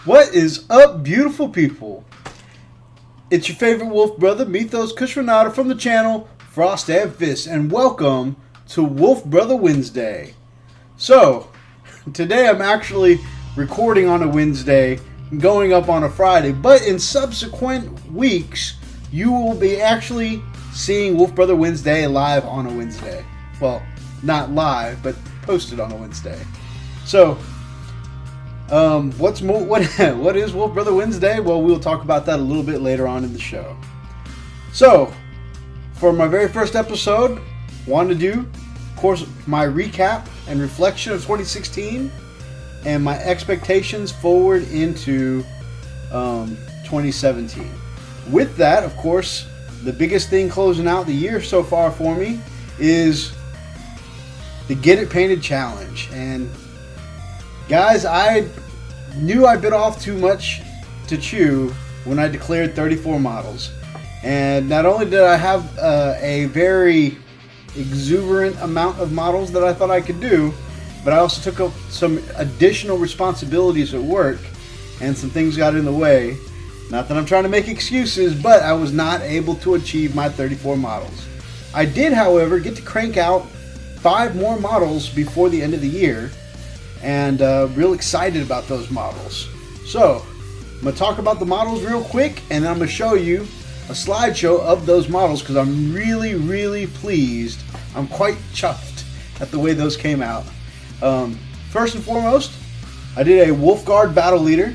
What is up, beautiful people? It's your favorite wolf brother, Methos Kushranada from the channel Frost and Fist, and welcome to Wolfbrother Wednesday. So, today I'm actually recording on a Wednesday, going up on a Friday, but in subsequent weeks, you will be actually seeing Wolfbrother Wednesday live on a Wednesday. Well, not live, but posted on a Wednesday. So, what is Wolfbrother Wednesday? Well, we'll talk about that a little bit later on in the show. So, for my very first episode, wanted to do, of course, my recap and reflection of 2016 and my expectations forward into 2017. With that, of course, the biggest thing closing out the year so far for me is the Get It Painted Challenge. And guys, I knew I bit off too much to chew when I declared 34 models. And not only did I have a very exuberant amount of models that I thought I could do, but I also took up some additional responsibilities at work, and some things got in the way. Not that I'm trying to make excuses, but I was not able to achieve my 34 models. I did, however, get to crank out 5 more models before the end of the year, and real excited about those models. So, I'm going to talk about the models real quick, and then I'm going to show you a slideshow of those models because I'm really pleased. I'm quite chuffed at the way those came out. First and foremost, I did a Wolfguard Battle Leader,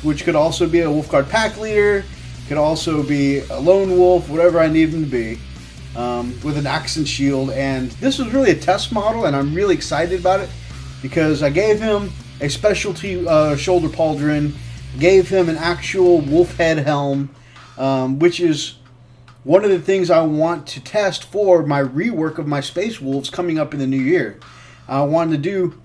which could also be a Wolfguard Pack Leader, could also be a Lone Wolf, whatever I need him to be, with an axe and shield. And this was really a test model, and I'm really excited about it because I gave him a specialty shoulder pauldron, gave him an actual wolf head helm, which is one of the things I want to test for my rework of my Space Wolves coming up in the new year. I wanted to do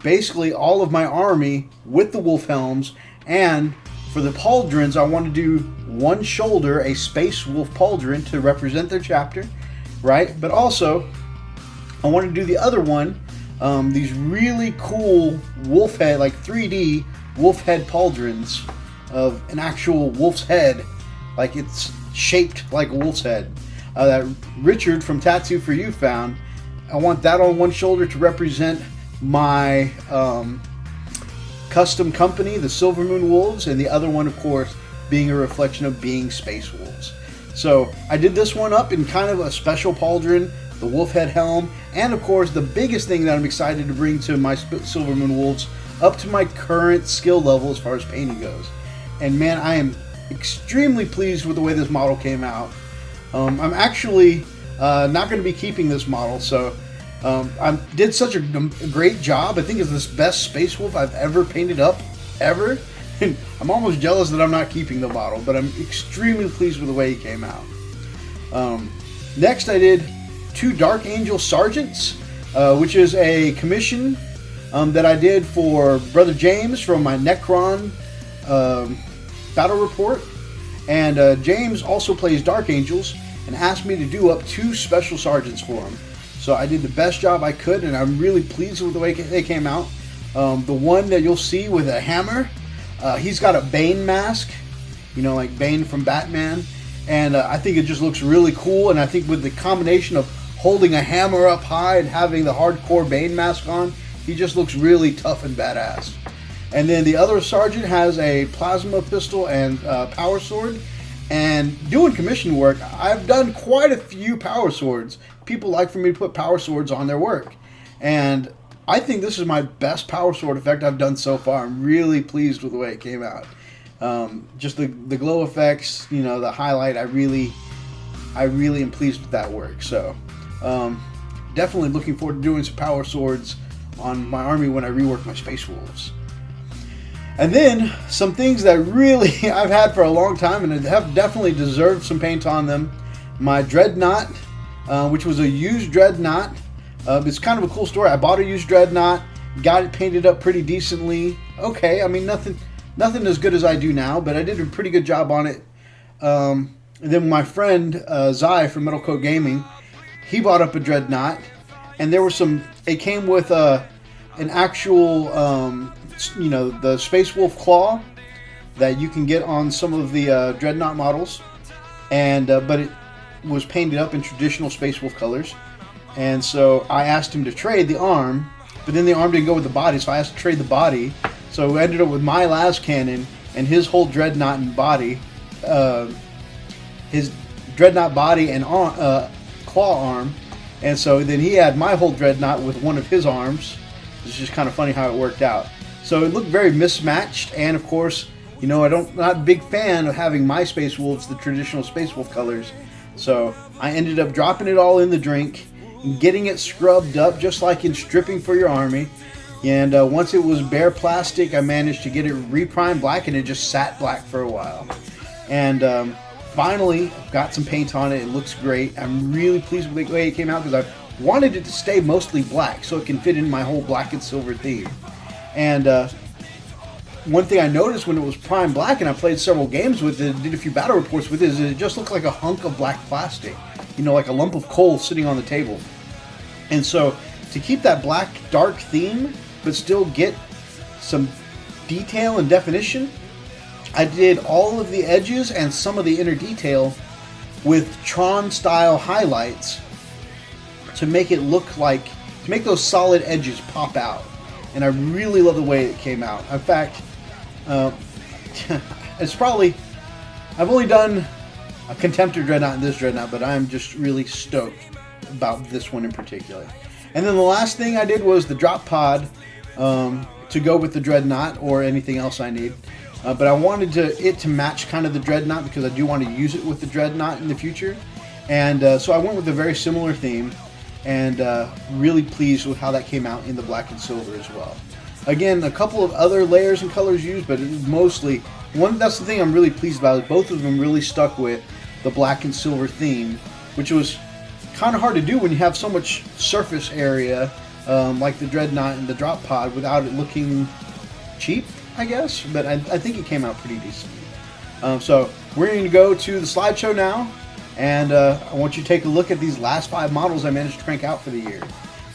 basically all of my army with the wolf helms, and for the pauldrons I want to do one shoulder a Space Wolf pauldron to represent their chapter, right? But also I want to do the other one, these really cool wolf head, like 3D wolf head pauldrons of an actual wolf's head, like it's shaped like a wolf's head, that Richard from Tattoo For You found. I want that on one shoulder to represent my custom company, the Silver Moon Wolves, and the other one, of course, being a reflection of being Space Wolves. So I did this one up in kind of a special pauldron, the wolf head helm, and of course the biggest thing that I'm excited to bring to my Silver Moon Wolves up to my current skill level as far as painting goes. And man, I am extremely pleased with the way this model came out. I'm actually not going to be keeping this model, so I did such a great job. I think it's the best Space Wolf I've ever painted up, ever. And I'm almost jealous that I'm not keeping the model, but I'm extremely pleased with the way he came out. Next, I did 2 Dark Angel Sergeants, which is a commission that I did for Brother James from my Necron battle report. And James also plays Dark Angels and asked me to do up 2 special sergeants for him. So I did the best job I could, and I'm really pleased with the way they came out. The one that you'll see with a hammer, he's got a Bane mask, you know, like Bane from Batman. And I think it just looks really cool. And I think with the combination of holding a hammer up high and having the hardcore Bane mask on, he just looks really tough and badass. And then the other sergeant has a plasma pistol and power sword. And doing commission work, I've done quite a few power swords. People like for me to put power swords on their work. And I think this is my best power sword effect I've done so far. I'm really pleased with the way it came out. Just the glow effects, you know, the highlight, I really am pleased with that work. So definitely looking forward to doing some power swords on my army when I rework my Space Wolves. And then some things that really I've had for a long time and have definitely deserved some paint on them. My Dreadnought, which was a used Dreadnought. It's kind of a cool story. I bought a used Dreadnought, got it painted up pretty decently. Okay, I mean nothing as good as I do now, but I did a pretty good job on it. And then my friend Zai from Metal Coat Gaming, he bought up a Dreadnought, and there were some. It came with an actual, you know, the Space Wolf claw that you can get on some of the Dreadnought models, and but it was painted up in traditional Space Wolf colors. And so I asked him to trade the arm, but then the arm didn't go with the body, so I asked to trade the body. So we ended up with my las cannon and his whole Dreadnought and body, his Dreadnought body and claw arm. And so then he had my whole Dreadnought with one of his arms. It's just kind of funny how it worked out. So it looked very mismatched, and of course, you know, not a big fan of having my Space Wolves the traditional Space Wolf colors. So I ended up dropping it all in the drink, getting it scrubbed up just like in stripping for your army. And once it was bare plastic, I managed to get it reprimed black, and it just sat black for a while. And finally, got some paint on it. It looks great. I'm really pleased with the way it came out because I wanted it to stay mostly black so it can fit in my whole black and silver theme. And one thing I noticed when it was prime black, and I played several games with it, did a few battle reports with it, is it just looked like a hunk of black plastic. You know, like a lump of coal sitting on the table. And so, to keep that black dark theme, but still get some detail and definition, I did all of the edges and some of the inner detail with Tron-style highlights to make it look like, to make those solid edges pop out. And I really love the way it came out. In fact, it's probably, I've only done a Contemptor Dreadnought and this Dreadnought, but I'm just really stoked about this one in particular. And then the last thing I did was the drop pod to go with the Dreadnought or anything else I need. But I wanted it to match kind of the Dreadnought because I do want to use it with the Dreadnought in the future. And so I went with a very similar theme, and really pleased with how that came out in the black and silver as well. Again, a couple of other layers and colors used, but mostly, that's the thing I'm really pleased about, is both of them really stuck with the black and silver theme, which was kind of hard to do when you have so much surface area like the Dreadnought and the drop pod without it looking cheap, I guess. But I think it came out pretty decently. So we're going to go to the slideshow now, and I want you to take a look at these last 5 models I managed to crank out for the year.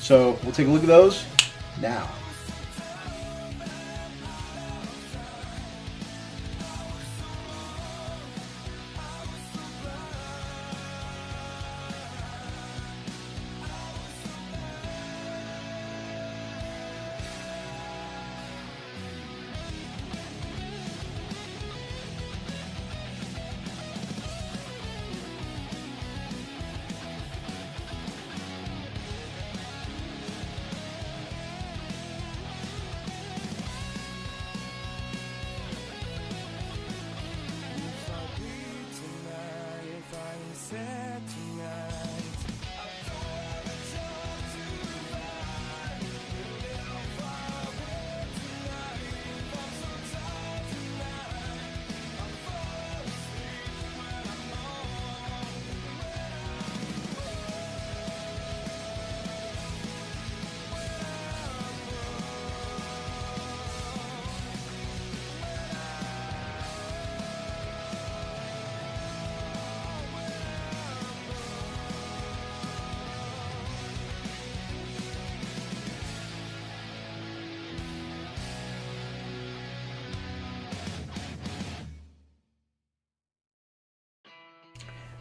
So we'll take a look at those now.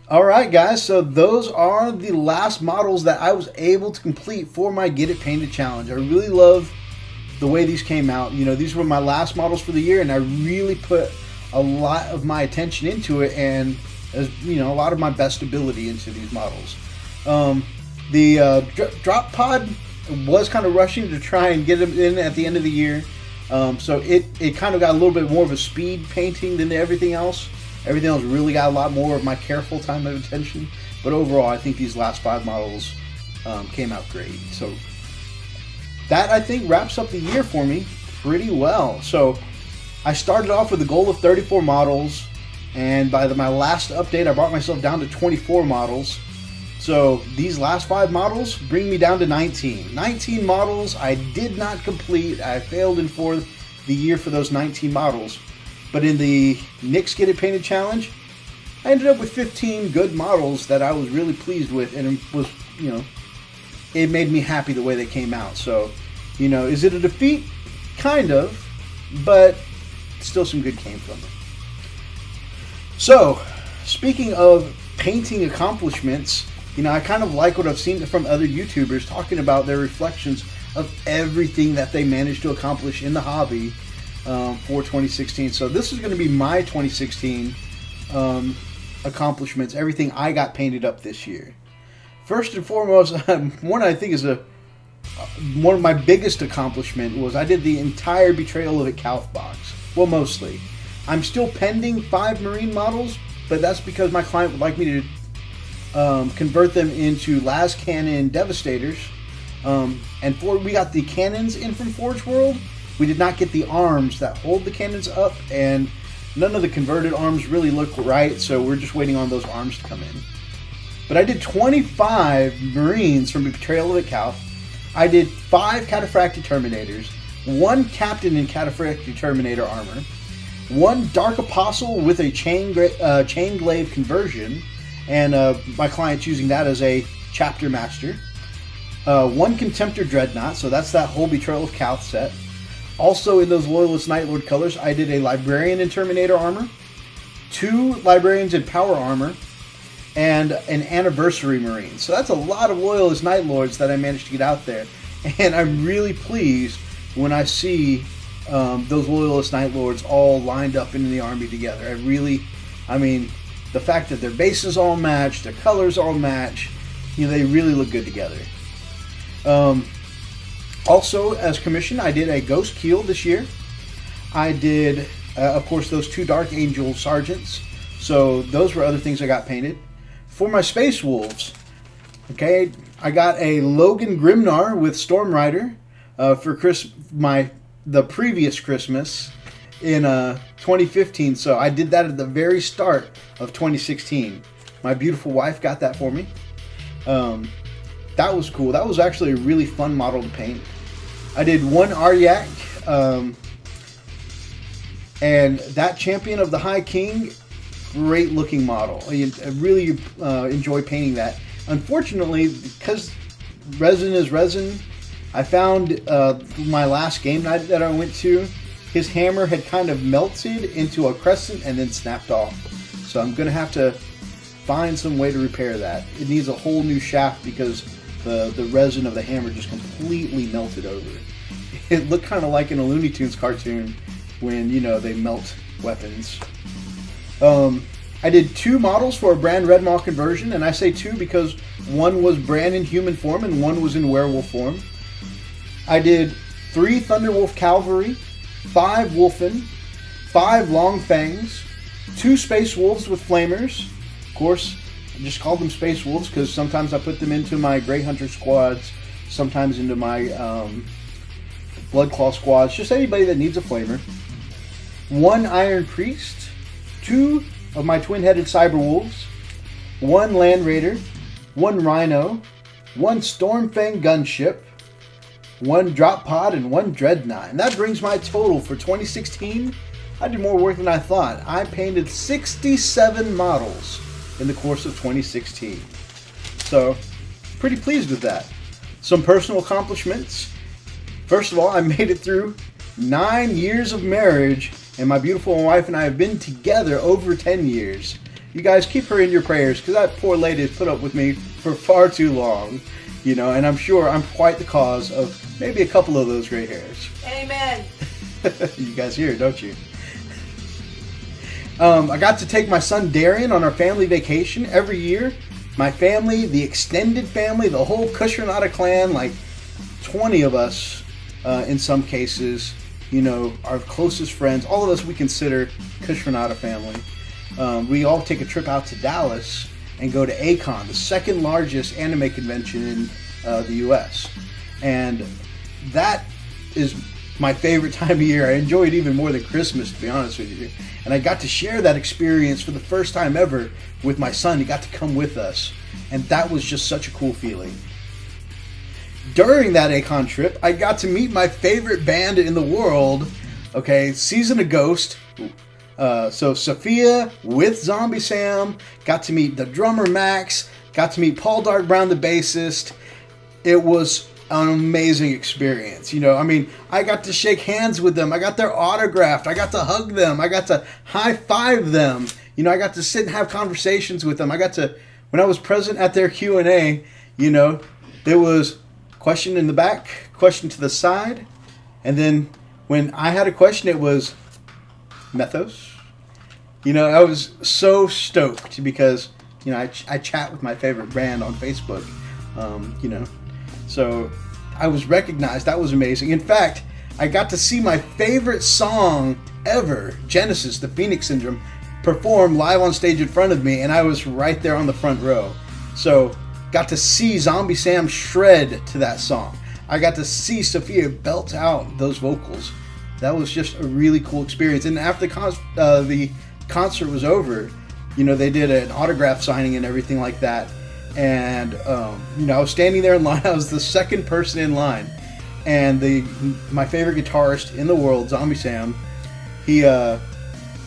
Alright guys, so those are the last models that I was able to complete for my Get It Painted challenge. I really love the way these came out. You know, these were my last models for the year, and I really put a lot of my attention into it, and you know, a lot of my best ability into these models. The drop pod was kind of rushing to try and get them in at the end of the year, so it kind of got a little bit more of a speed painting than everything else. Everything else really got a lot more of my careful time and attention. But overall, I think these last 5 models came out great. So that, I think, wraps up the year for me pretty well. So I started off with a goal of 34 models. And by my last update, I brought myself down to 24 models. So these last 5 models bring me down to 19. 19 models I did not complete. I failed in for the year for those 19 models. But in the Nick's Get It Painted challenge, I ended up with 15 good models that I was really pleased with, and it was, you know, it made me happy the way they came out. So You know, is it a defeat? Kind of, but still some good came from it. So, speaking of painting accomplishments, you know, I kind of like what I've seen from other YouTubers talking about their reflections of everything that they managed to accomplish in the hobby for 2016. So this is going to be my 2016 accomplishments, everything I got painted up this year. First and foremost, one I think is one of my biggest accomplishment was I did the entire Betrayal of a Calf box. Well, mostly. I'm still pending 5 Marine models, but that's because my client would like me to convert them into las cannon Devastators. We got the cannons in from Forge World. We did not get the arms that hold the cannons up, and none of the converted arms really look right, so we're just waiting on those arms to come in. But I did 25 Marines from Betrayal of the Calf. I did 5 Cataphractic Terminators, 1 Captain in Cataphractic Terminator armor, 1 Dark Apostle with a chain glaive conversion, and my client's using that as a chapter master. 1 Contemptor Dreadnought, so that's that whole Betrayal of Calf set. Also in those Loyalist Nightlord colors, I did a Librarian in Terminator armor, 2 Librarians in Power armor, and an Anniversary Marine. So that's a lot of Loyalist Nightlords that I managed to get out there. And I'm really pleased when I see those Loyalist Nightlords all lined up in the army together. I mean, the fact that their bases all match, their colors all match, you know, they really look good together. Also, as commission, I did a Ghost Keel this year. I did, of course, those 2 Dark Angel Sergeants. So those were other things I got painted. For my Space Wolves, okay, I got a Logan Grimnar with Storm Rider for the previous Christmas in 2015. So I did that at the very start of 2016. My beautiful wife got that for me. That was cool. That was actually a really fun model to paint. I did 1 Aryak, and that Champion of the High King, great looking model. I really enjoy painting that. Unfortunately, because resin is resin, I found my last game night that I went to, his hammer had kind of melted into a crescent and then snapped off. So I'm going to have to find some way to repair that. It needs a whole new shaft because the resin of the hammer just completely melted over. It looked kind of like in a Looney Tunes cartoon when, you know, they melt weapons. I did 2 models for a Bran Red Maw conversion, and I say 2 because one was Bran in human form and one was in werewolf form. I did 3 Thunderwolf Cavalry, 5 Wolfen, 5 Long Fangs, 2 Space Wolves with Flamers. Of course, I just called them Space Wolves because sometimes I put them into my Grey Hunter squads, sometimes into my Bloodclaw squads, just anybody that needs a flamer. 1 Iron Priest, 2 of my twin-headed Cyber Wolves, 1 Land Raider, 1 Rhino, 1 Stormfang Gunship, 1 Drop Pod, and 1 Dreadnought. And that brings my total for 2016. I did more work than I thought. I painted 67 models in the course of 2016. So, pretty pleased with that. Some personal accomplishments. First of all, I made it through 9 years of marriage, and my beautiful wife and I have been together over 10 years. You guys keep her in your prayers, because that poor lady has put up with me for far too long, you know, and I'm sure I'm quite the cause of maybe a couple of those gray hairs. Amen. You guys hear it, don't you? I got to take my son Darian on our family vacation every year. My family, the extended family, the whole Cushionata clan, like 20 of us in some cases, you know, our closest friends, all of us we consider Cushionata family. We all take a trip out to Dallas and go to A-Kon, the second largest anime convention in the U.S. And that is my favorite time of year. I enjoy it even more than Christmas, to be honest with you. And I got to share that experience for the first time ever with my son. He got to come with us. And that was just such a cool feeling. During that A-Kon trip, I got to meet my favorite band in the world, okay, Season of Ghost. So Sophia with Zombie Sam, got to meet the drummer Max, got to meet Paul Dark Brown, the bassist. It was an amazing experience. You know, I mean, I got to shake hands with them. I got their autographed. I got to hug them. I got to high five them. You know, I got to sit and have conversations with them. I got to, when I was present at their Q&A, you know, there was question in the back, question to the side, and then when I had a question, it was Methos. You know, I was so stoked because, you know, I chat with my favorite brand on Facebook, you know. So I was recognized. That was amazing. In fact, I got to see my favorite song ever, Genesis, the Phoenix Syndrome, perform live on stage in front of me, and I was right there on the front row. So got to see Zombie Sam shred to that song. I got to see Sophia belt out those vocals. That was just a really cool experience. And after the concert was over, you know, they did an autograph signing and everything like that. And, you know, I was standing there in line. I was the second person in line. And my favorite guitarist in the world, Zombie Sam, he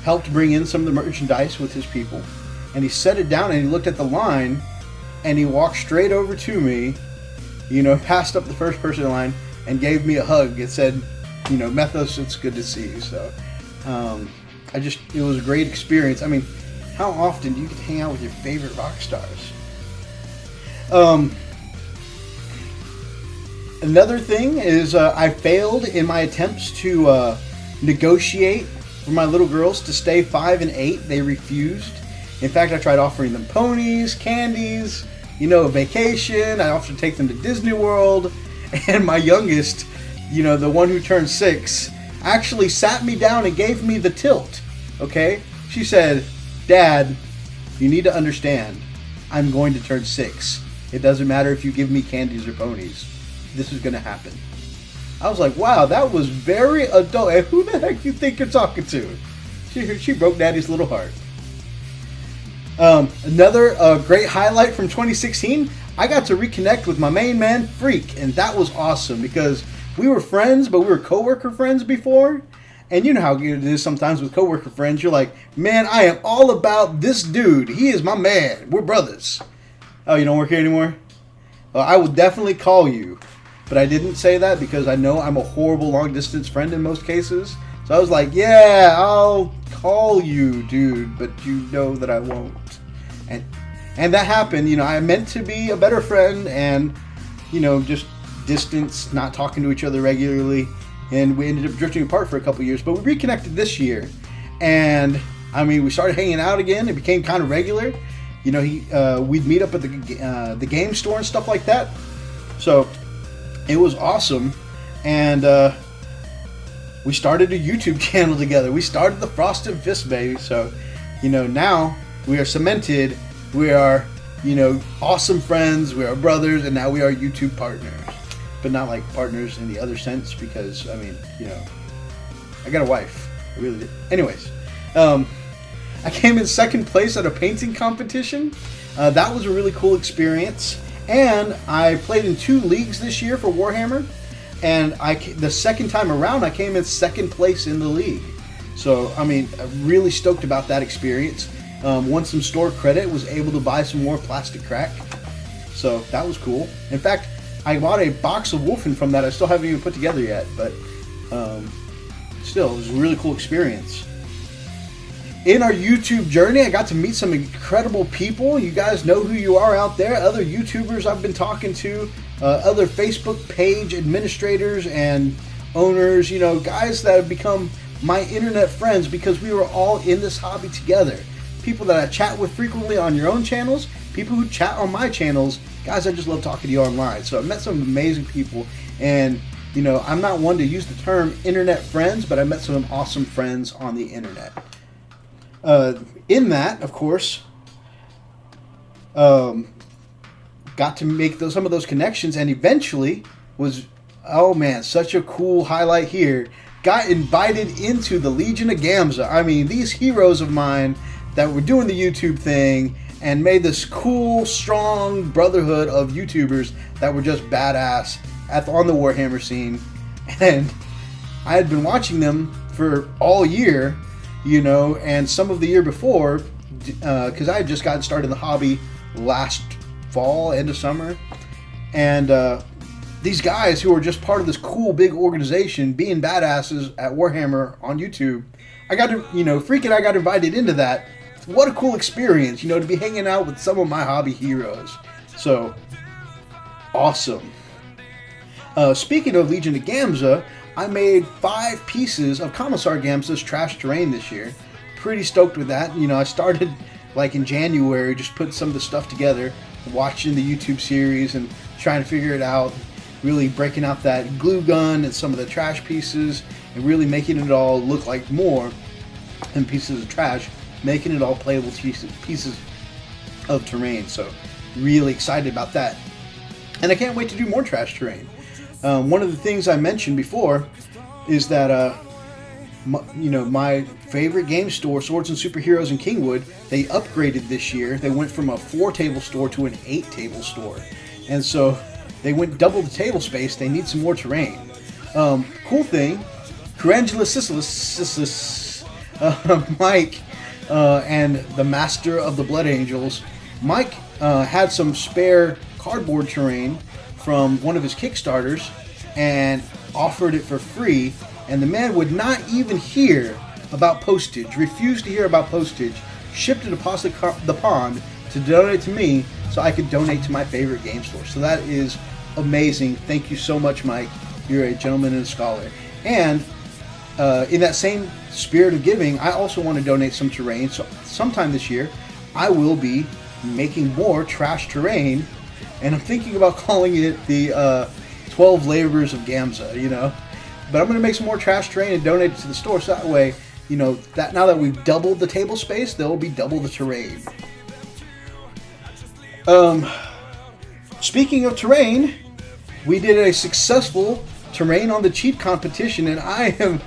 helped bring in some of the merchandise with his people. And he set it down and he looked at the line and he walked straight over to me, you know, passed up the first person in line and gave me a hug and said, you know, Methos, it's good to see you. So, it was a great experience. I mean, how often do you get to hang out with your favorite rock stars? Another thing is I failed in my attempts to negotiate for my little girls to stay 5 and 8. They refused. In fact, I tried offering them ponies, candies, you know, a vacation. I offered to take them to Disney World. And my youngest, you know, the one who turned 6, actually sat me down and gave me the tilt. Okay? She said, Dad, you need to understand, I'm going to turn 6. It doesn't matter if you give me candies or ponies. This is going to happen. I was like, wow, that was very adult. And who the heck you think you're talking to? She broke Daddy's little heart. Another great highlight from 2016, I got to reconnect with my main man, Freak. And that was awesome because we were friends, but we were coworker friends before. And you know how it is sometimes with coworker friends. You're like, man, I am all about this dude. He is my man. We're brothers. Oh, you don't work here anymore? Well, I will definitely call you. But I didn't say that because I know I'm a horrible long-distance friend in most cases. So I was like, yeah, I'll call you, dude. But you know that I won't. And that happened. You know, I meant to be a better friend and, you know, just distance, not talking to each other regularly. And we ended up drifting apart for a couple years. But we reconnected this year. And, I mean, we started hanging out again. It became kind of regular. You know, we'd meet up at the game store and stuff like that. So it was awesome. And we started a YouTube channel together. We started the Frosted Fist, baby. So, you know, now we are cemented. We are, you know, awesome friends. We are brothers. And now we are YouTube partners. But not like partners in the other sense because, I mean, you know, I got a wife. I really did. Anyways, I came in second place at a painting competition. That was a really cool experience. And I played in 2 leagues this year for Warhammer. And the second time around, I came in second place in the league. So, I mean, I'm really stoked about that experience. Won some store credit, was able to buy some more plastic crack. So, that was cool. In fact, I bought a box of Wolfen from that I still haven't even put together yet. But still, it was a really cool experience. In our YouTube journey, I got to meet some incredible people. You guys know who you are out there. Other YouTubers I've been talking to. Other Facebook page administrators and owners. You know, guys that have become my internet friends because we were all in this hobby together. People that I chat with frequently on your own channels. People who chat on my channels. Guys, I just love talking to you online. So I've met some amazing people. And, you know, I'm not one to use the term internet friends, but I met some awesome friends on the internet. In that, of course, got to make some of those connections and eventually was, oh man, such a cool highlight here. Got invited into the Legion of Gamza. I mean, these heroes of mine that were doing the YouTube thing and made this cool, strong brotherhood of YouTubers that were just badass on the Warhammer scene. And I had been watching them for all year, you know, and some of the year before, because I had just gotten started in the hobby last fall, end of summer, and these guys who are just part of this cool big organization being badasses at Warhammer on YouTube. I got to, freaking I got invited into that. What a cool experience, to be hanging out with some of my hobby heroes. So, awesome. Speaking of Legion of Gamza, I made 5 pieces of Commissar Gamza's Trash Terrain this year. Pretty stoked with that. I started like in January, just putting some of the stuff together, watching the YouTube series and trying to figure it out, really breaking out that glue gun and some of the trash pieces and really making it all look like more than pieces of trash, making it all playable pieces of terrain. So really excited about that. And I can't wait to do more trash terrain. One of the things I mentioned before is that my favorite game store, Swords and Superheroes in Kingwood, they upgraded this year. They went from a 4-table store to an 8-table store. And so they went double the table space. They need some more terrain. Cool thing, Carangela Sisyphus, Mike, and the Master of the Blood Angels, Mike had some spare cardboard terrain from one of his Kickstarters and offered it for free, and the man would not even hear about postage, refused to hear about postage, shipped it across the pond to donate to me so I could donate to my favorite game store. So that is amazing. Thank you so much, Mike. You're a gentleman and a scholar. And in that same spirit of giving, I also want to donate some terrain. So sometime this year, I will be making more trash terrain, and I'm thinking about calling it the 12 Labors of Gamza, But I'm going to make some more trash terrain and donate it to the store, so that way, that now that we've doubled the table space, there will be double the terrain. Speaking of terrain, we did a successful terrain on the cheat competition, and I am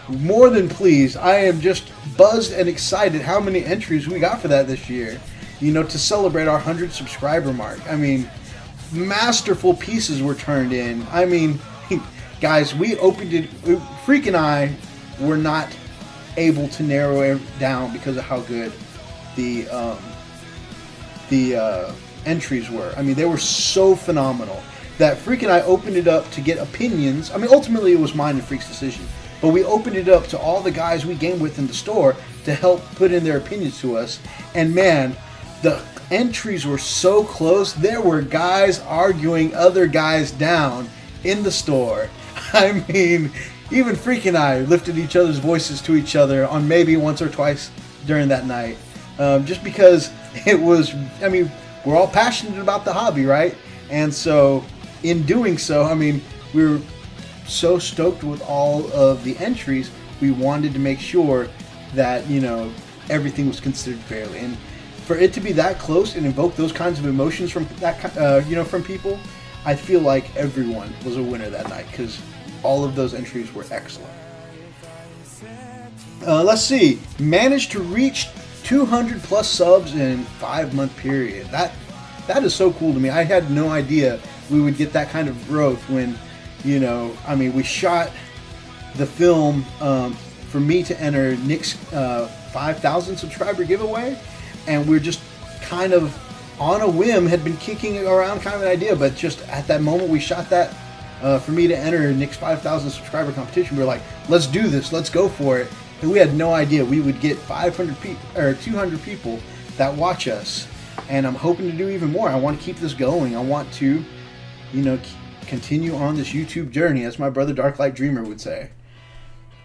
more than pleased. I am just buzzed and excited how many entries we got for that this year, to celebrate our 100 subscriber mark. I mean, masterful pieces were turned in. I mean, guys, we opened it. Freak and I were not able to narrow it down because of how good the entries were. I mean, they were so phenomenal that Freak and I opened it up to get opinions. I mean, ultimately it was mine and Freak's decision, but we opened it up to all the guys we game with in the store to help put in their opinions to us. And man, the entries were so close. There were guys arguing other guys down in the store. I mean, even Freak and I lifted each other's voices to each other on maybe once or twice during that night. Just because it was, I mean, we're all passionate about the hobby, right? And so in doing so, I mean, we were so stoked with all of the entries. We wanted to make sure that, everything was considered fairly. And for it to be that close and evoke those kinds of emotions from that, from people, I feel like everyone was a winner that night because all of those entries were excellent. Let's see. Managed to reach 200 plus subs in 5-month period. That is so cool to me. I had no idea we would get that kind of growth when, we shot the film for me to enter Nick's 5,000 subscriber giveaway, and we're just kind of on a whim had been kicking around kind of an idea, but just at that moment we shot that for me to enter Nick's 5,000 subscriber competition. We were like, let's do this, let's go for it. And we had no idea we would get 500 people or 200 people that watch us, and I'm hoping to do even more. I want to keep this going. I want to, continue on this YouTube journey, as my brother Darklight Dreamer would say.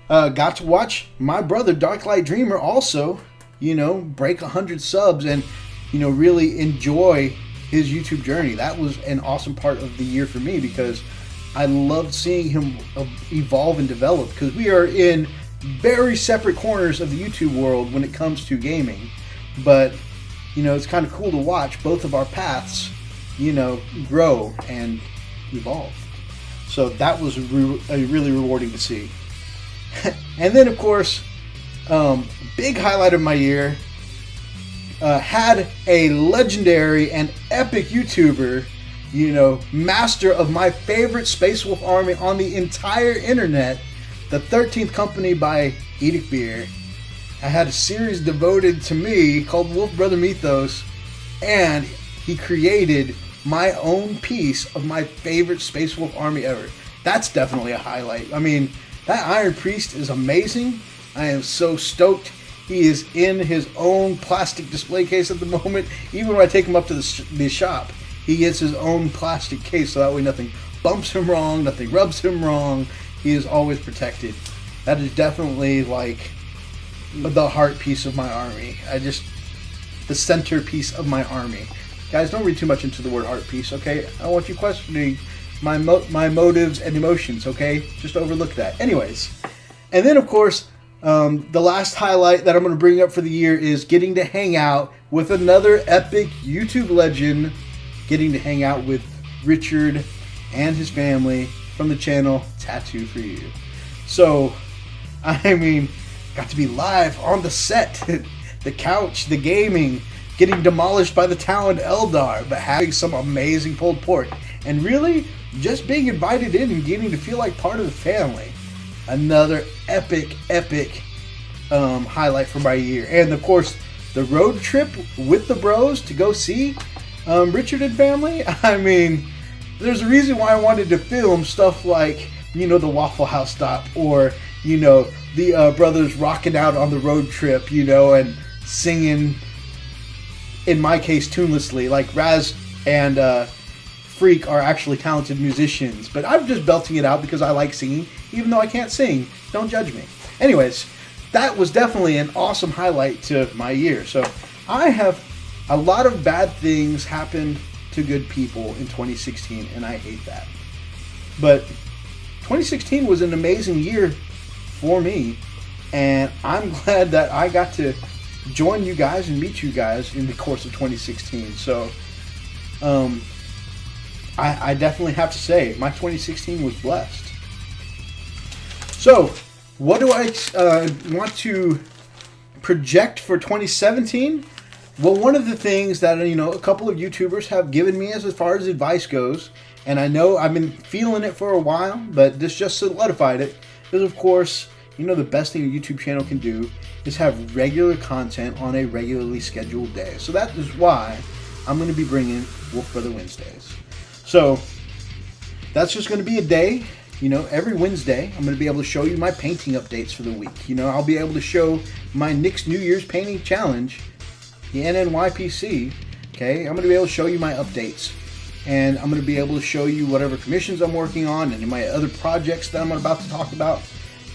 Got to watch my brother Darklight Dreamer also, break 100 subs and, really enjoy his YouTube journey. That was an awesome part of the year for me because I loved seeing him evolve and develop, because we are in very separate corners of the YouTube world when it comes to gaming. But, it's kind of cool to watch both of our paths, grow and evolve. So that was really rewarding to see. And then, of course, big highlight of my year, had a legendary and epic YouTuber, master of my favorite Space Wolf army on the entire internet, the 13th Company by IDICBeer. I had a series devoted to me called Wolfbrother Methos, and he created my own piece of my favorite Space Wolf army ever. That's definitely a highlight. I mean, that Iron Priest is amazing. I am so stoked. He is in his own plastic display case at the moment. Even when I take him up to the shop, he gets his own plastic case, so that way nothing bumps him wrong, nothing rubs him wrong. He is always protected. That is definitely like the heart piece of my army. The centerpiece of my army. Guys, don't read too much into the word heart piece, okay? I want you questioning my motives and emotions, okay? Just overlook that. Anyways, and then of course, the last highlight that I'm going to bring up for the year is getting to hang out with another epic YouTube legend, getting to hang out with Richard and his family from the channel Tattoo for You. So, I mean, got to be live on the set, the couch, the gaming, getting demolished by the Talon Eldar, but having some amazing pulled pork. And really, just being invited in and getting to feel like part of the family. Another epic highlight for my year. And of course, the road trip with the bros to go see Richard and family. I mean, there's a reason why I wanted to film stuff like, the Waffle House stop, or, the brothers rocking out on the road trip, and singing, in my case, tunelessly. Like Raz and Freak are actually talented musicians, but I'm just belting it out because I like singing, even though I can't sing. Don't judge me. Anyways, that was definitely an awesome highlight to my year. So I have a lot of bad things happen to good people in 2016, and I hate that. But 2016 was an amazing year for me, and I'm glad that I got to join you guys and meet you guys in the course of 2016. So I definitely have to say my 2016 was blessed. So what do I want to project for 2017? Well, one of the things that, a couple of YouTubers have given me as far as advice goes, and I know I've been feeling it for a while, but this just solidified it, is of course, the best thing a YouTube channel can do is have regular content on a regularly scheduled day. So that is why I'm going to be bringing Wolfbrother Wednesdays. So that's just going to be a day, every Wednesday I'm going to be able to show you my painting updates for the week. I'll be able to show my Nick's New Year's Painting Challenge, the NNYPC, okay? I'm going to be able to show you my updates, and I'm going to be able to show you whatever commissions I'm working on and my other projects that I'm about to talk about.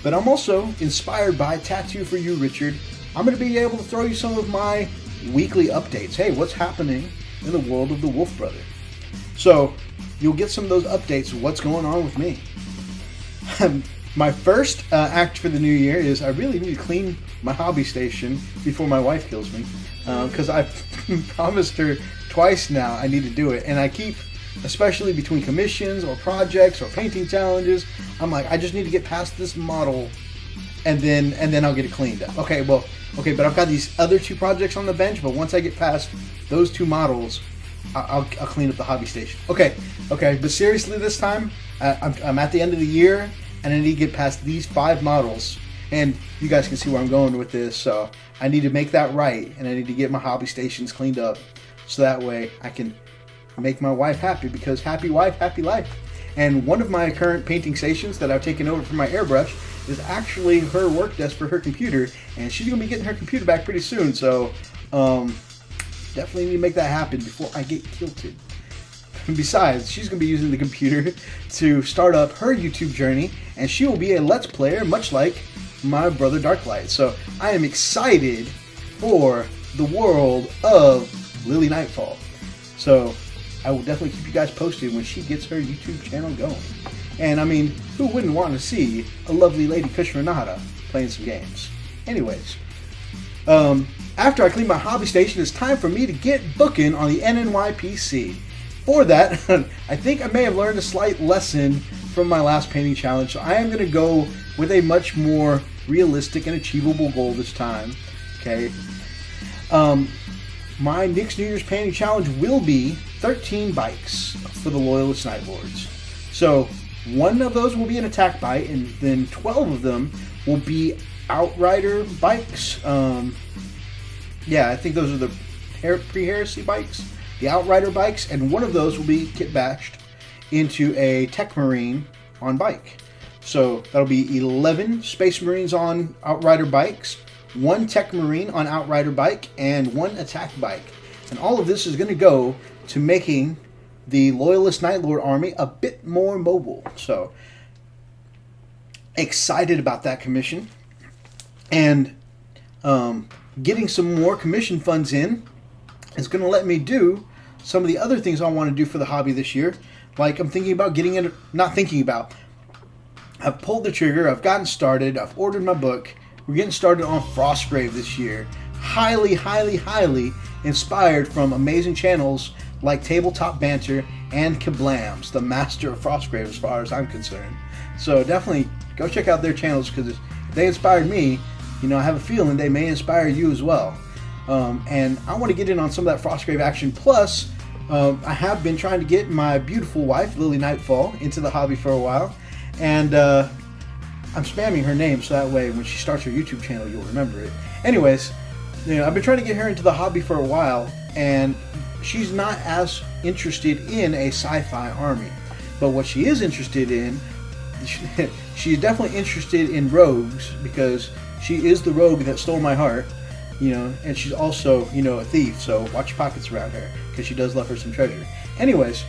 But I'm also inspired by Tattoo for You, Richard. I'm going to be able to throw you some of my weekly updates. Hey, what's happening in the world of the Wolfbrother? So you'll get some of those updates of what's going on with me. My first act for the new year is I really need to clean my hobby station before my wife kills me, because I've promised her twice now I need to do it, and I keep, especially between commissions or projects or painting challenges, I'm like, I just need to get past this model and then I'll get it cleaned up. Okay, but I've got these other two projects on the bench, but once I get past those two models, I'll clean up the hobby station. Okay, but seriously this time, I'm at the end of the year, and I need to get past these 5 models, and you guys can see where I'm going with this, so I need to make that right, and I need to get my hobby stations cleaned up, so that way I can make my wife happy, because happy wife, happy life. And one of my current painting stations that I've taken over from my airbrush is actually her work desk for her computer, and she's going to be getting her computer back pretty soon, so definitely need to make that happen before I get tilted. Besides, she's going to be using the computer to start up her YouTube journey, and she will be a Let's Player, much like my brother Darklight. So I am excited for the world of Lily Nightfall. So I will definitely keep you guys posted when she gets her YouTube channel going. And I mean, who wouldn't want to see a lovely Lady Kush Renata playing some games? Anyways, after I clean my hobby station, it's time for me to get booking on the NNYPC. For that, I think I may have learned a slight lesson from my last painting challenge, so I am going to go with a much more realistic and achievable goal this time. Okay. My Nick's New Year's Painting Challenge will be 13 bikes for the Loyalist Nightlords. So one of those will be an attack bike, and then 12 of them will be Outrider bikes. Yeah, I think those are the pre-heresy bikes. the Outrider bikes, and one of those will be kit bashed into a Tech Marine on bike. So that'll be 11 Space Marines on Outrider bikes, 1 Tech Marine on Outrider bike, and 1 attack bike. And all of this is going to go to making the Loyalist Night Lord army a bit more mobile. So excited about that commission. And getting some more commission funds in is going to let me do some of the other things I want to do for the hobby this year. Like I'm thinking about getting in, not thinking about, I've pulled the trigger, I've gotten started, I've ordered my book. We're getting started on Frostgrave this year. Highly, highly, highly inspired from amazing channels like Tabletop Banter and Kablams, the master of Frostgrave as far as I'm concerned. So definitely go check out their channels, because if they inspired me, you know, I have a feeling they may inspire you as well. And I want to get in on some of that Frostgrave action. Plus, I have been trying to get my beautiful wife, Lily Nightfall, into the hobby for a while. And I'm spamming her name so that way when she starts her YouTube channel, you'll remember it. Anyways, you know, I've been trying to get her into the hobby for a while, and she's not as interested in a sci-fi army. But what she is interested in, she's definitely interested in rogues, because she is the rogue that stole my heart, you know, and she's also, you know, a thief, so watch your pockets around her, because she does love her some treasure. Anyways,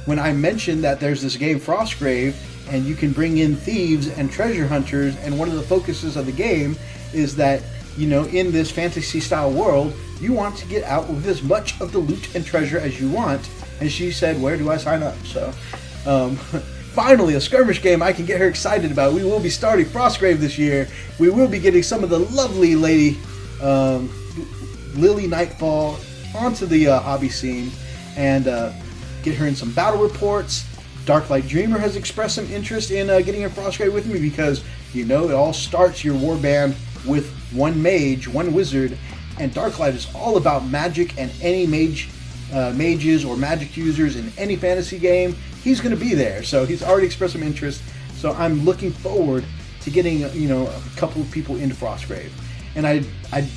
when I mentioned that there's this game Frostgrave, and you can bring in thieves and treasure hunters, and one of the focuses of the game is that, you know, in this fantasy style world, you want to get out with as much of the loot and treasure as you want. And she said, where do I sign up? So finally a skirmish game I can get her excited about. We will be starting Frostgrave this year. We will be getting some of the lovely lady Lily Nightfall onto the hobby scene, and get her in some battle reports. Darklight Dreamer has expressed some interest in getting in Frostgrave with me, because, you know, it all starts your warband with 1 mage, 1 wizard, and Darklight is all about magic, and any mages or magic users in any fantasy game, he's going to be there. So he's already expressed some interest. So I'm looking forward to getting, you know, a couple of people into Frostgrave. And I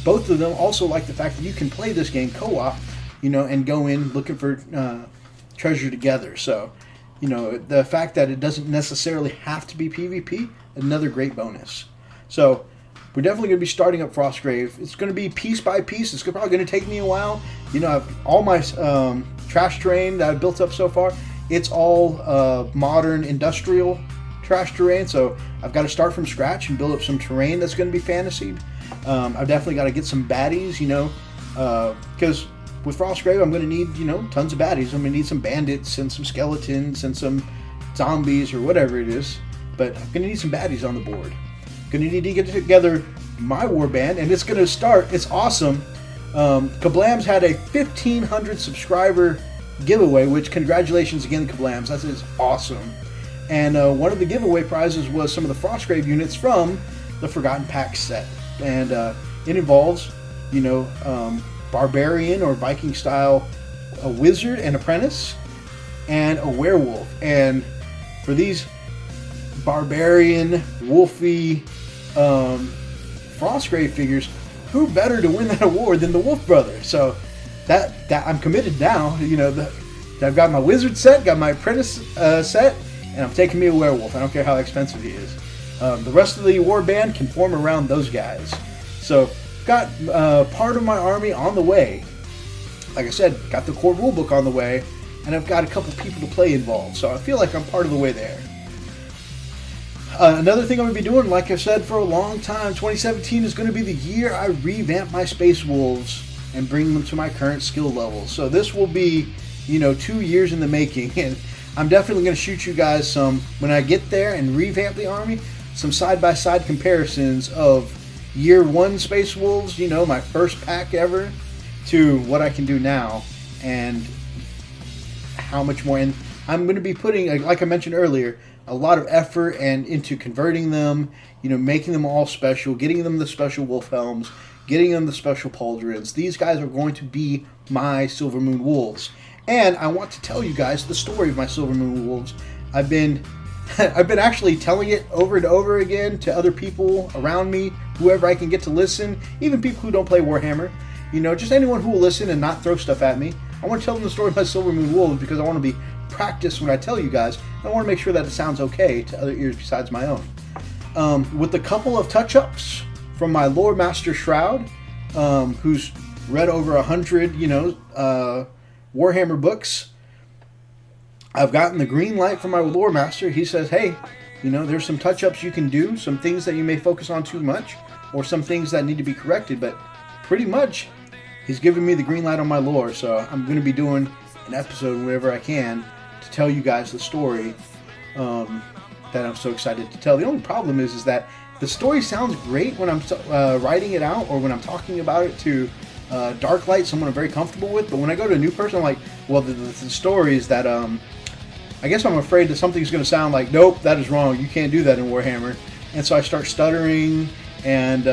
both of them also like the fact that you can play this game co-op, you know, and go in looking for treasure together. So, you know, the fact that it doesn't necessarily have to be PvP, another great bonus. So we're definitely going to be starting up Frostgrave. It's going to be piece by piece. It's probably going to take me a while. You know, all my trash terrain that I've built up so far, it's all modern industrial trash terrain. So I've got to start from scratch and build up some terrain that's going to be fantasy. I've definitely got to get some baddies, you know, because with Frostgrave, I'm going to need, you know, tons of baddies. I'm going to need some bandits and some skeletons and some zombies or whatever it is. But I'm going to need some baddies on the board. Going to need to get together my warband, and it's going to start. It's awesome. Kablams had a 1,500 subscriber giveaway, which congratulations again, Kablams. That is awesome. And one of the giveaway prizes was some of the Frostgrave units from the Forgotten Pack set. And it involves, you know, barbarian or Viking style, a wizard and apprentice, and a werewolf. And for these barbarian, wolfy Frostgrave figures, who better to win that award than the Wolfbrother? So that I'm committed now. You know, I've got my wizard set, got my apprentice set, and I'm taking me a werewolf. I don't care how expensive he is. The rest of the war band can form around those guys. So got part of my army on the way. Like I said, got the core rulebook on the way, and I've got a couple people to play involved. So I feel like I'm part of the way there. Another thing I'm going to be doing, like I've said for a long time, 2017 is going to be the year I revamp my Space Wolves and bring them to my current skill level. So this will be, you know, 2 years in the making, and I'm definitely going to shoot you guys some, when I get there and revamp the army, some side-by-side comparisons of year 1 Space Wolves, you know, my first pack ever, to what I can do now, and how much more. And I'm going to be putting, like I mentioned earlier, a lot of effort and into converting them, you know, making them all special, getting them the special wolf helms, getting them the special pauldrons. These guys are going to be my Silver Moon Wolves. And I want to tell you guys the story of my Silver Moon Wolves. I've been actually telling it over and over again to other people around me, whoever I can get to listen, even people who don't play Warhammer, you know, just anyone who will listen and not throw stuff at me. I want to tell them the story of my Silver Moon Wolves because I want to be practiced when I tell you guys. I want to make sure that it sounds okay to other ears besides my own. With a couple of touch-ups from my Lore Master Shroud, who's read over 100, Warhammer books. I've gotten the green light from my Lore Master. He says, hey, there's some touch-ups you can do, some things that you may focus on too much, or some things that need to be corrected, but pretty much he's giving me the green light on my lore, so I'm going to be doing an episode whenever I can to tell you guys the story that I'm so excited to tell. The only problem is that the story sounds great when I'm writing it out or when I'm talking about it to Darklight, someone I'm very comfortable with, but when I go to a new person, I'm like, well, the story is that I guess I'm afraid that something's going to sound like, nope, that is wrong, you can't do that in Warhammer, and so I start stuttering, and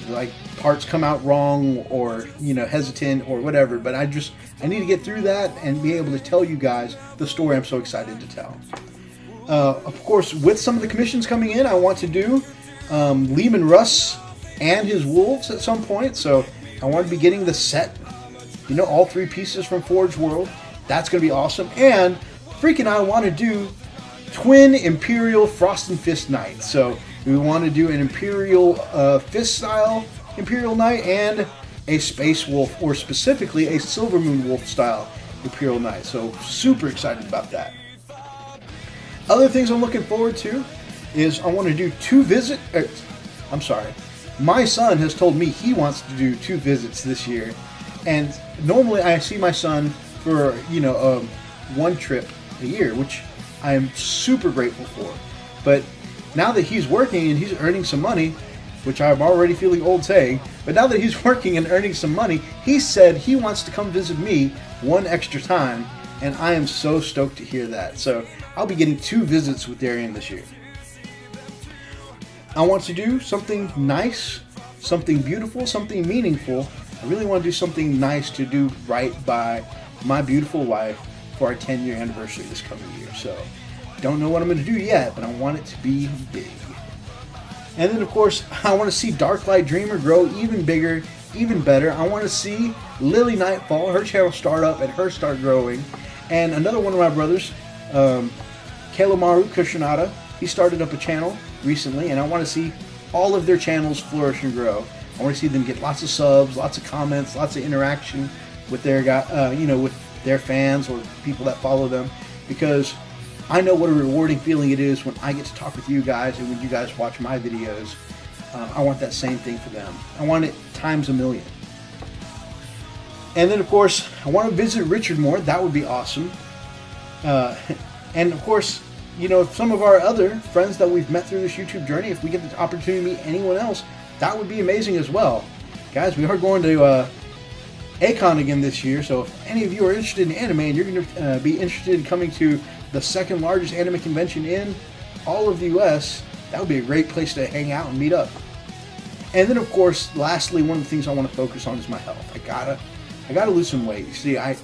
like parts come out wrong, or hesitant or whatever, but I need to get through that and be able to tell you guys the story I'm so excited to tell. Of course, with some of the commissions coming in, I want to do Lehman Russ and his wolves at some point, so I want to be getting the set, all 3 pieces from Forge World. That's going to be awesome. And freaking I want to do twin Imperial Frost and Fist Knights. So we want to do an Imperial Fist style Imperial Knight and a Space Wolf, or specifically a Silver Moon Wolf style Imperial Knight. So super excited about that. Other things I'm looking forward to is I want to do 2 visits. My son has told me he wants to do 2 visits this year. And normally I see my son for 1 trip a year, which I am super grateful for. But now that he's working and he's earning some money, which I'm already feeling old saying, but now that he's working and earning some money, he said he wants to come visit me 1 extra time, and I am so stoked to hear that. So I'll be getting 2 visits with Darian this year. I want to do something nice, something beautiful, something meaningful. I really want to do something nice to do right by my beautiful wife for our 10-year anniversary this coming year. So, don't know what I'm going to do yet, but I want it to be big. And then, of course, I want to see Darklight Dreamer grow even bigger, even better. I want to see Lily Nightfall, her channel start up and her start growing. And another one of my brothers, Kalamaru Kushinada, he started up a channel recently, and I want to see all of their channels flourish and grow. I want to see them get lots of subs, lots of comments, lots of interaction with their with their fans or people that follow them, because I know what a rewarding feeling it is when I get to talk with you guys and when you guys watch my videos. I want that same thing for them. I want it times a million. And then, of course, I want to visit Richard more. That would be awesome. And, of course, some of our other friends that we've met through this YouTube journey, if we get the opportunity to meet anyone else, that would be amazing as well. Guys, we are going to A-Con again this year, so if any of you are interested in anime and you're going to be interested in coming to the 2nd largest anime convention in all of the U.S., that would be a great place to hang out and meet up. And then, of course, lastly, one of the things I want to focus on is my health. I gotta lose some weight. You see, I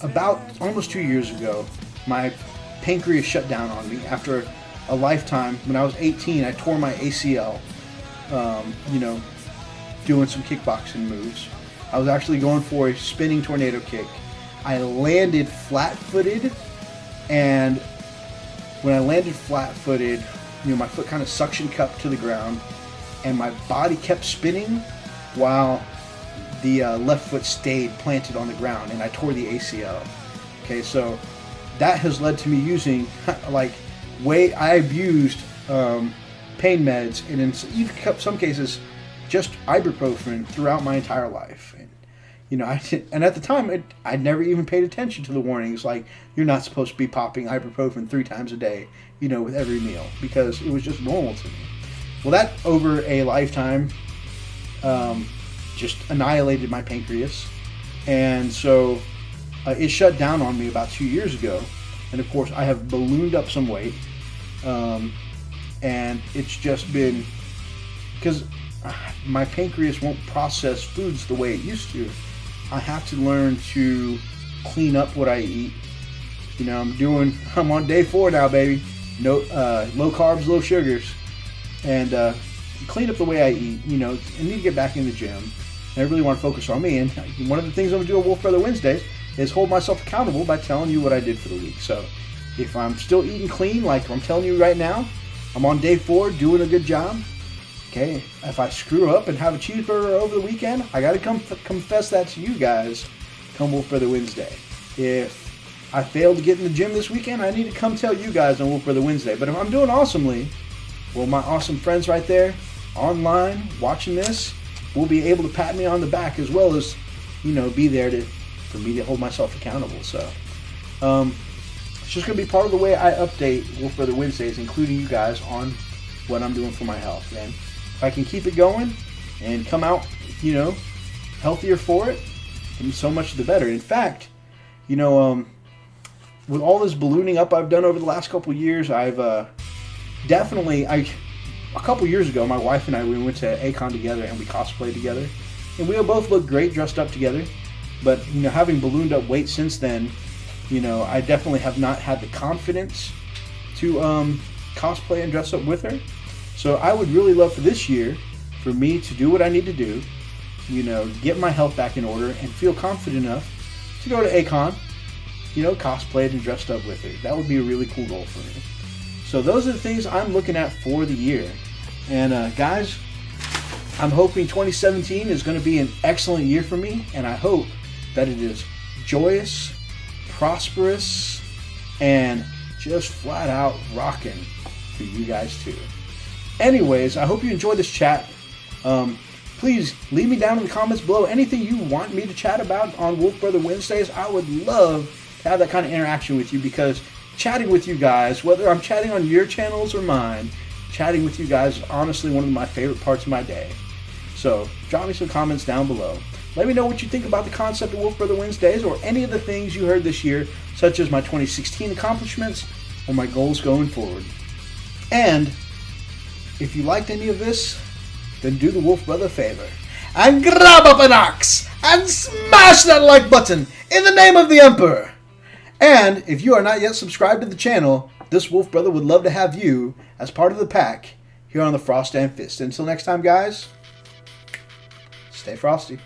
about almost 2 years ago, my pancreas shut down on me after a lifetime. When I was 18, I tore my ACL, doing some kickboxing moves. I was actually going for a spinning tornado kick. I landed flat-footed, and when I landed flat-footed, my foot kind of suction cupped to the ground, and my body kept spinning while the left foot stayed planted on the ground, and I tore the ACL. Okay, so that has led to me using, I abused pain meds, and in even some cases, just ibuprofen throughout my entire life. And at the time, I'd never even paid attention to the warnings, like you're not supposed to be popping ibuprofen 3 times a day, with every meal, because it was just normal to me. Well, that over a lifetime just annihilated my pancreas, and so it shut down on me about 2 years ago. And of course, I have ballooned up some weight, and it's just been because my pancreas won't process foods the way it used to. I have to learn to clean up what I eat. I'm on day 4 now, baby. No, low carbs, low sugars, and clean up the way I eat. I need to get back in the gym, and I really want to focus on me. And one of the things I'm going to do on Wolf Brother Wednesdays is hold myself accountable by telling you what I did for the week. So if I'm still eating clean, like I'm telling you right now, I'm on day 4 doing a good job. Okay, if I screw up and have a cheeseburger over the weekend, I got to confess that to you guys come Wolf Brother Wednesday. If I failed to get in the gym this weekend, I need to come tell you guys on Wolf Brother Wednesday. But if I'm doing awesomely, well, my awesome friends right there online watching this will be able to pat me on the back, as well as, you know, be there for me to hold myself accountable. So it's just going to be part of the way I update Wolf Brother Wednesdays, including you guys on what I'm doing for my health. And if I can keep it going and come out, you know, healthier for it, then so much the better. In fact, you know, with all this ballooning up I've done over the last couple years, I've definitely, a couple years ago, my wife and I, we went to A-Kon together and we cosplayed together. And we both looked great dressed up together. But, you know, having ballooned up weight since then, you know, I definitely have not had the confidence to cosplay and dress up with her. So I would really love for this year for me to do what I need to do, you know, get my health back in order and feel confident enough to go to A-Kon, you know, cosplayed and dressed up with her. That would be a really cool goal for me. So those are the things I'm looking at for the year. And guys, I'm hoping 2017 is going to be an excellent year for me, and I hope that it is joyous, prosperous, and just flat out rocking for you guys too. Anyways, I hope you enjoyed this chat. Please leave me down in the comments below anything you want me to chat about on Wolf Brother Wednesdays. I would love to have that kind of interaction with you, because chatting with you guys, whether I'm chatting on your channels or mine, chatting with you guys is honestly one of my favorite parts of my day. So drop me some comments down below. Let me know what you think about the concept of Wolf Brother Wednesdays, or any of the things you heard this year, such as my 2016 accomplishments or my goals going forward. And if you liked any of this, then do the Wolf Brother a favor and grab up an axe and smash that like button in the name of the Emperor. And if you are not yet subscribed to the channel, this Wolf Brother would love to have you as part of the pack here on the Frost and Fist. Until next time, guys, stay frosty.